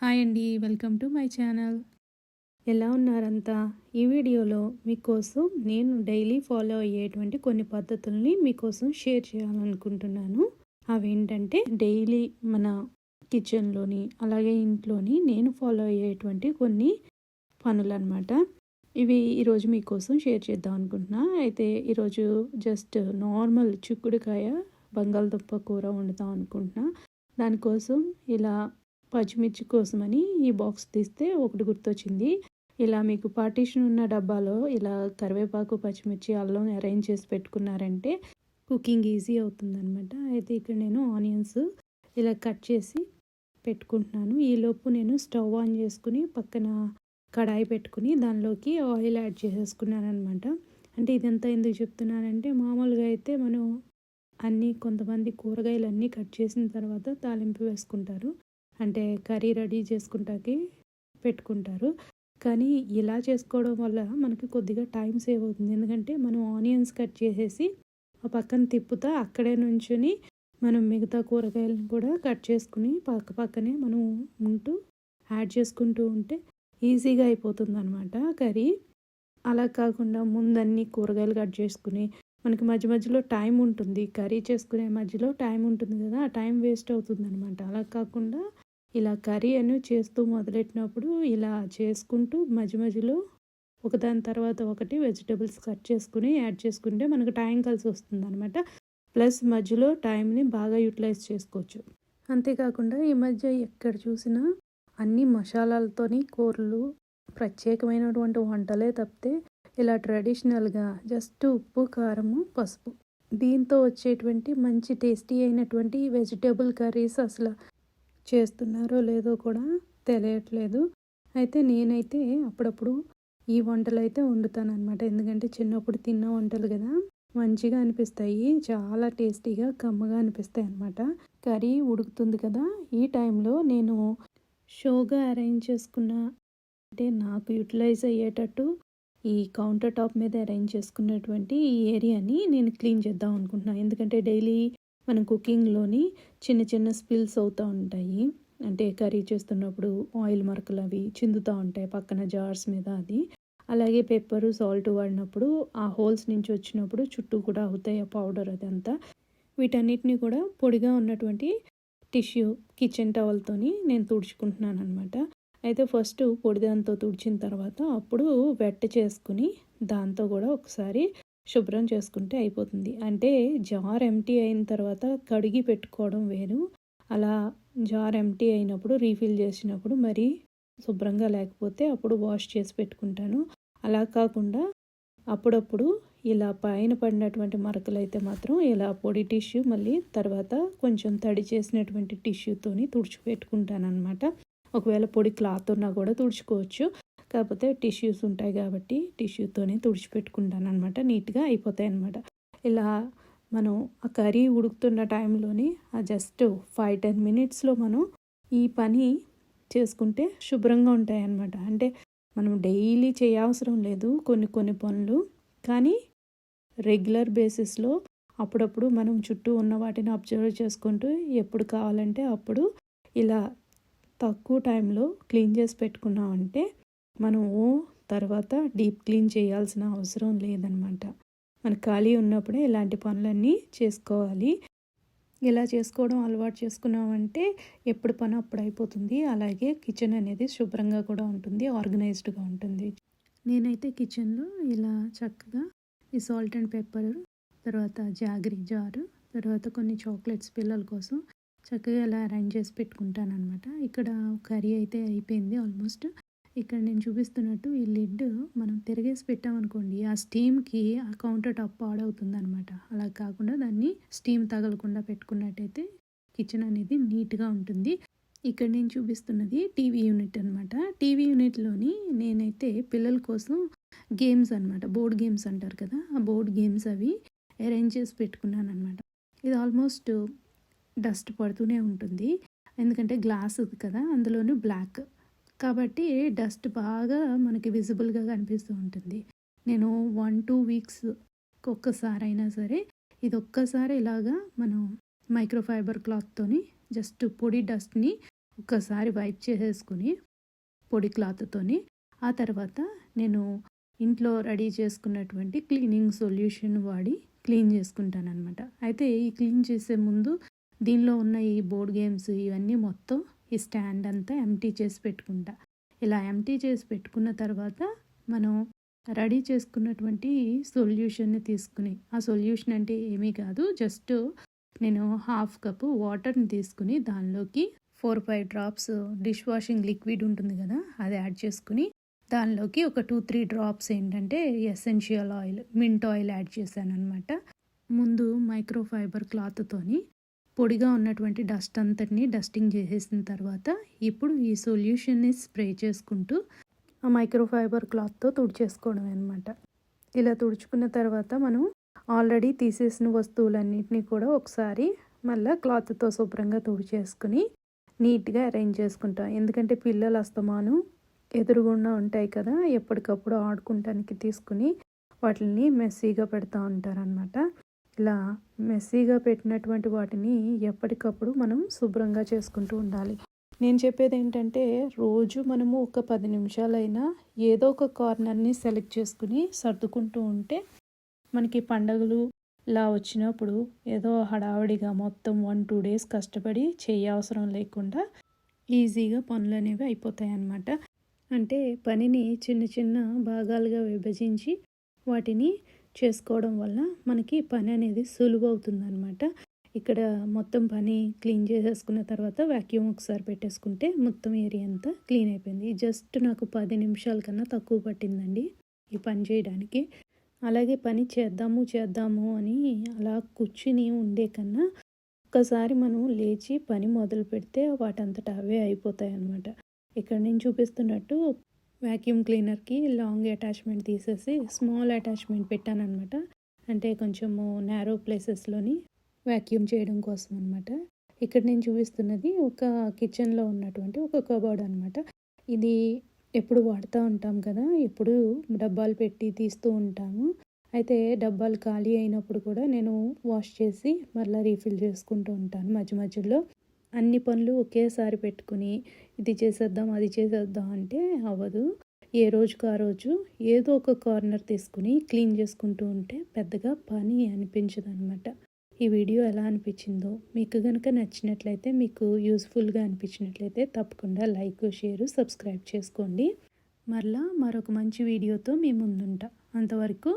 Hi అండి, welcome to my channel. ఎలా ఉన్నారంతా? ఈ వీడియోలో మీకోసం నేను డైలీ ఫాలో అయ్యేటువంటి కొన్ని పద్ధతుల్ని మీకోసం షేర్ చేయాలనుకుంటున్నాను. అవేంటంటే డైలీ మన కిచెన్లోని అలాగే ఇంట్లోని నేను ఫాలో అయ్యేటువంటి కొన్ని పనులన్నమాట. ఇవి ఈరోజు మీకోసం షేర్ చేద్దాం అనుకుంటున్నా. అయితే ఈరోజు జస్ట్ నార్మల్ చిక్కుడుకాయ బంగాళదుంప కూర వండుతాం అనుకుంటున్నా. దానికోసం ఇలా పచ్చిమిర్చి కోసమని ఈ బాక్స్ తీస్తే ఒకటి గుర్తొచ్చింది. ఇలా మీకు పార్టీషన్ ఉన్న డబ్బాలో ఇలా కరివేపాకు, పచ్చిమిర్చి, అల్లం అరేంజ్ చేసి పెట్టుకున్నారంటే కుకింగ్ ఈజీ అవుతుందన్నమాట. అయితే ఇక్కడ నేను ఆనియన్స్ ఇలా కట్ చేసి పెట్టుకుంటున్నాను. ఈలోపు నేను స్టవ్ ఆన్ చేసుకుని పక్కన కడాయి పెట్టుకుని దానిలోకి ఆయిల్ యాడ్ చేసేసుకున్నాను అనమాట. అంటే ఇదంతా ఎందుకు చెప్తున్నానంటే మామూలుగా అయితే మనం కొంతమంది కూరగాయలు అన్నీ కట్ చేసిన తర్వాత తాలింపు వేసుకుంటారు, అంటే కర్రీ రెడీ చేసుకుంటాకి పెట్టుకుంటారు. కానీ ఇలా చేసుకోవడం వల్ల మనకి కొద్దిగా టైం సేవ్ అవుతుంది. ఎందుకంటే మనం ఆనియన్స్ కట్ చేసేసి ఆ పక్కన తిప్పుతా అక్కడే నుంచుని మనం మిగతా కూరగాయలను కూడా కట్ చేసుకుని పక్కనే మనం యాడ్ చేసుకుంటూ ఉంటే ఈజీగా అయిపోతుంది అనమాట కర్రీ. అలా కాకుండా ముందన్నీ కూరగాయలు కట్ చేసుకుని మనకి మధ్య మధ్యలో టైం ఉంటుంది, కర్రీ చేసుకునే మధ్యలో టైం ఉంటుంది కదా, ఆ టైం వేస్ట్ అవుతుంది అనమాట. అలా కాకుండా ఇలా కర్రీ అని చేస్తూ మొదలెట్టినప్పుడు ఇలా చేసుకుంటూ మధ్య మధ్యలో ఒకదాని తర్వాత ఒకటి వెజిటబుల్స్ కట్ చేసుకుని యాడ్ చేసుకుంటే మనకు టైం కలిసి వస్తుంది అనమాట. ప్లస్ మధ్యలో టైంని బాగా యూటిలైజ్ చేసుకోవచ్చు. అంతేకాకుండా ఈ మధ్య ఎక్కడ చూసినా అన్ని మసాలాలతోని కూరలు, ప్రత్యేకమైనటువంటి వంటలే తప్పితే ఇలా ట్రెడిషనల్గా జస్ట్ ఉప్పు, కారము, పసుపు దీంతో వచ్చేటువంటి మంచి టేస్టీ అయినటువంటి వెజిటేబుల్ కర్రీస్ అసలు చేస్తున్నారో లేదో కూడా తెలియట్లేదు. అయితే నేనైతే అప్పుడప్పుడు ఈ వంటలు అయితే వండుతాను అనమాట. ఎందుకంటే చిన్నప్పుడు తిన్న వంటలు కదా, మంచిగా అనిపిస్తాయి, చాలా టేస్టీగా కమ్మగా అనిపిస్తాయి అనమాట. కర్రీ ఉడుకుతుంది కదా, ఈ టైంలో నేను షోగా అరేంజ్ చేసుకున్న, అంటే నాకు యూటిలైజ్ అయ్యేటట్టు ఈ కౌంటర్ టాప్ మీద అరేంజ్ చేసుకున్నటువంటి ఈ ఏరియాని నేను క్లీన్ చేద్దాం అనుకుంటున్నాను. ఎందుకంటే డైలీ మన కుకింగ్లోని చిన్న చిన్న స్పిల్స్ అవుతూ ఉంటాయి. అంటే కర్రీ చేస్తున్నప్పుడు ఆయిల్ మరకలు అవి చిందుతూ ఉంటాయి పక్కన జార్స్ మీద. అది అలాగే పెప్పరు, సాల్ట్ వాడినప్పుడు ఆ హోల్స్ నుంచి వచ్చినప్పుడు చుట్టూ కూడా అవుతాయి ఆ పౌడర్ అదంతా. వీటన్నిటిని కూడా పొడిగా ఉన్నటువంటి టిష్యూ కిచెన్ టవల్తోని నేను తుడుచుకుంటున్నాను అనమాట. అయితే ఫస్ట్ పొడిదాంతో తుడిచిన తర్వాత అప్పుడు వెట్ చేసుకుని దాంతో కూడా ఒకసారి శుభ్రం చేసుకుంటే అయిపోతుంది. అంటే జార్ ఎంటీ అయిన తర్వాత కడిగి పెట్టుకోవడం వేరు, అలా జార్ ఎంటీ అయినప్పుడు రీఫిల్ చేసినప్పుడు మరి శుభ్రంగా లేకపోతే అప్పుడు వాష్ చేసి పెట్టుకుంటాను. అలా కాకుండా అప్పుడప్పుడు ఇలా పైన పడినటువంటి మరకలు అయితే మాత్రం ఇలా పొడి టిష్యూ మళ్ళీ తర్వాత కొంచెం తడి చేసినటువంటి టిష్యూతోని తుడిచిపెట్టుకుంటాను అనమాట. ఒకవేళ పొడి క్లాత్ ఉన్నా కూడా తుడుచుకోవచ్చు, కాకపోతే టిష్యూస్ ఉంటాయి కాబట్టి టిష్యూతోనే తుడిచిపెట్టుకుంటాను అనమాట. నీట్గా అయిపోతాయి అనమాట. ఇలా మనం ఆ కర్రీ ఉడుకుతున్న టైంలోని ఆ జస్ట్ 5-10 మినిట్స్లో మనం ఈ పని చేసుకుంటే శుభ్రంగా ఉంటాయి అన్నమాట. అంటే మనం డైలీ చేయవసరం లేదు కొన్ని పనులు, కానీ రెగ్యులర్ బేసిస్లో అప్పుడప్పుడు మనం చుట్టూ ఉన్న వాటిని అబ్జర్వ్ చేసుకుంటూ ఎప్పుడు కావాలంటే అప్పుడు ఇలా తక్కువ టైంలో క్లీన్ చేసి పెట్టుకున్నామంటే మనము తర్వాత డీప్ క్లీన్ చేయాల్సిన అవసరం లేదనమాట. మనకు ఖాళీ ఉన్నప్పుడే ఇలాంటి పనులన్నీ చేసుకోవాలి. ఇలా చేసుకోవడం అలవాటు చేసుకున్నామంటే ఎప్పుడు పని అప్పుడు అయిపోతుంది. అలాగే కిచెన్ అనేది శుభ్రంగా కూడా ఉంటుంది, ఆర్గనైజ్డ్గా ఉంటుంది. నేనైతే కిచెన్లో ఇలా చక్కగా ఈ సాల్ట్ అండ్ పెప్పర్, తర్వాత జాగరీ జారు, తర్వాత కొన్ని చాక్లెట్స్ పిల్లల కోసం చక్కగా ఇలా అరేంజ్ చేసి పెట్టుకుంటాను అనమాట. ఇక్కడ కర్రీ అయితే అయిపోయింది ఆల్మోస్ట్. ఇక్కడ నేను చూపిస్తున్నట్టు ఈ లిడ్ మనం తిరిగేసి పెట్టామనుకోండి, ఆ స్టీమ్కి ఆ కౌంటర్ టాప్ పాడవుతుంది అనమాట. అలా కాకుండా దాన్ని స్టీమ్ తగలకుండా పెట్టుకున్నట్టయితే కిచెన్ అనేది నీట్గా ఉంటుంది. ఇక్కడ నేను చూపిస్తున్నది టీవీ యూనిట్ అనమాట. టీవీ యూనిట్లోని నేనైతే పిల్లల కోసం గేమ్స్ అనమాట, బోర్డ్ గేమ్స్ అంటారు కదా, ఆ బోర్డ్ గేమ్స్ అవి అరేంజ్ చేసి పెట్టుకున్నాను అనమాట. ఇది ఆల్మోస్ట్ డస్ట్ పడుతూనే ఉంటుంది, ఎందుకంటే గ్లాస్ కదా, అందులోనూ బ్లాక్ కాబట్టి డస్ట్ బాగా మనకి విజిబుల్గా కనిపిస్తూ ఉంటుంది. నేను 1-2 వీక్స్ ఒక్కసారి అయినా సరే ఇది ఒక్కసారి ఇలాగా మనం మైక్రోఫైబర్ క్లాత్తోని జస్ట్ పొడి డస్ట్ని ఒక్కసారి వైప్ చేసేసుకుని పొడి క్లాత్తోని ఆ తర్వాత నేను ఇంట్లో రెడీ చేసుకున్నటువంటి క్లీనింగ్ సొల్యూషన్ వాడి క్లీన్ చేసుకుంటానన్నమాట. అయితే ఈ క్లీన్ చేసే ముందు దీనిలో ఉన్న ఈ బోర్డ్ గేమ్స్ ఇవన్నీ మొత్తం ఈ స్టాండ్ అంతా ఎంటీ చేసి పెట్టుకుంటా. ఇలా ఎంటీ చేసి పెట్టుకున్న తర్వాత మనం రెడీ చేసుకున్నటువంటి సొల్యూషన్ని తీసుకుని, ఆ సొల్యూషన్ అంటే ఏమీ కాదు, జస్ట్ నేను 1/2 కప్పు వాటర్ని తీసుకుని దానిలోకి 4-5 డ్రాప్స్ డిష్ వాషింగ్ లిక్విడ్ ఉంటుంది కదా, అది యాడ్ చేసుకుని దానిలోకి ఒక 2-3 డ్రాప్స్ ఏంటంటే essential oil, mint oil add చేశాను అనమాట. ముందు మైక్రోఫైబర్ క్లాత్తోని పొడిగా ఉన్నటువంటి డస్ట్ అంతటిని డస్టింగ్ చేసేసిన తర్వాత ఇప్పుడు ఈ సొల్యూషన్ని స్ప్రే చేసుకుంటూ ఆ మైక్రోఫైబర్ క్లాత్తో తుడిచేసుకోవడం అనమాట. ఇలా తుడుచుకున్న తర్వాత మనం ఆల్రెడీ తీసేసిన వస్తువులన్నింటినీ కూడా ఒకసారి మళ్ళీ క్లాత్తో శుభ్రంగా తుడిచేసుకుని నీట్గా అరేంజ్ చేసుకుంటాం. ఎందుకంటే పిల్లలు అస్తమానం ఎదురుగుండా ఉంటాయి కదా, ఎప్పటికప్పుడు ఆడుకుంటానికి తీసుకుని వాటిని మెస్సీగా పెడతా ఉంటారనమాట. ఇలా మెస్సీగా పెట్టినటువంటి వాటిని ఎప్పటికప్పుడు మనం శుభ్రంగా చేసుకుంటూ ఉండాలి. నేను చెప్పేది ఏంటంటే రోజు మనము ఒక 10 నిమిషాలైనా ఏదో ఒక కార్నర్ని సెలెక్ట్ చేసుకుని సర్దుకుంటూ ఉంటే మనకి పండగలు ఇలా వచ్చినప్పుడు ఏదో హడావిడిగా మొత్తం 1-2 డేస్ కష్టపడి అవసరం లేకుండా ఈజీగా పనులు అనేవి అయిపోతాయి అన్నమాట. అంటే పనిని చిన్న చిన్న భాగాలుగా విభజించి వాటిని చేసుకోవడం వల్ల మనకి పని అనేది సులువు అవుతుందన్నమాట. ఇక్కడ మొత్తం పని క్లీన్ చేసేసుకున్న తర్వాత వ్యాక్యూమ్ ఒకసారి పెట్టేసుకుంటే మొత్తం ఏరియా అంతా క్లీన్ అయిపోయింది. జస్ట్ నాకు 10 నిమిషాల కన్నా తక్కువ పట్టిందండి ఈ పని చేయడానికి. అలాగే పని చేద్దాము అని అలా కూర్చుని ఉండే కన్నా ఒక్కసారి మనం లేచి పని మొదలు పెడితే వాటంతట అవే అయిపోతాయి అన్నమాట. ఇక్కడ నేను చూపిస్తున్నట్టు వ్యాక్యూమ్ క్లీనర్కి లాంగ్ అటాచ్మెంట్ తీసేసి స్మాల్ అటాచ్మెంట్ పెట్టానన్నమాట. అంటే కొంచెము నేరో ప్లేసెస్లోని వ్యాక్యూమ్ చేయడం కోసం అనమాట. ఇక్కడ నేను చూపిస్తున్నది ఒక కిచెన్లో ఉన్నటువంటి ఒక కబోర్డ్ అనమాట. ఇది ఎప్పుడు వాడుతూ ఉంటాం కదా, ఎప్పుడు డబ్బాలు పెట్టి తీస్తూ ఉంటాము. అయితే డబ్బాలు ఖాళీ అయినప్పుడు కూడా నేను వాష్ చేసి మళ్ళీ రీఫిల్ చేసుకుంటూ ఉంటాను మధ్య మధ్యలో. అన్ని పనులు ఒకేసారి పెట్టుకుని ఇది చేసేద్దాం అది చేసేద్దాం అంటే అవ్వదు. ఏ రోజుకు ఆ రోజు ఏదో ఒక కార్నర్ తీసుకుని క్లీన్ చేసుకుంటూ ఉంటే పెద్దగా పని అనిపించదు అనమాట. ఈ వీడియో ఎలా అనిపించిందో మీకు కనుక నచ్చినట్లయితే, మీకు యూస్ఫుల్గా అనిపించినట్లయితే తప్పకుండా లైక్, షేర్, సబ్స్క్రైబ్ చేసుకోండి. మరలా మరొక మంచి వీడియోతో మీ ముందుంటా. అంతవరకు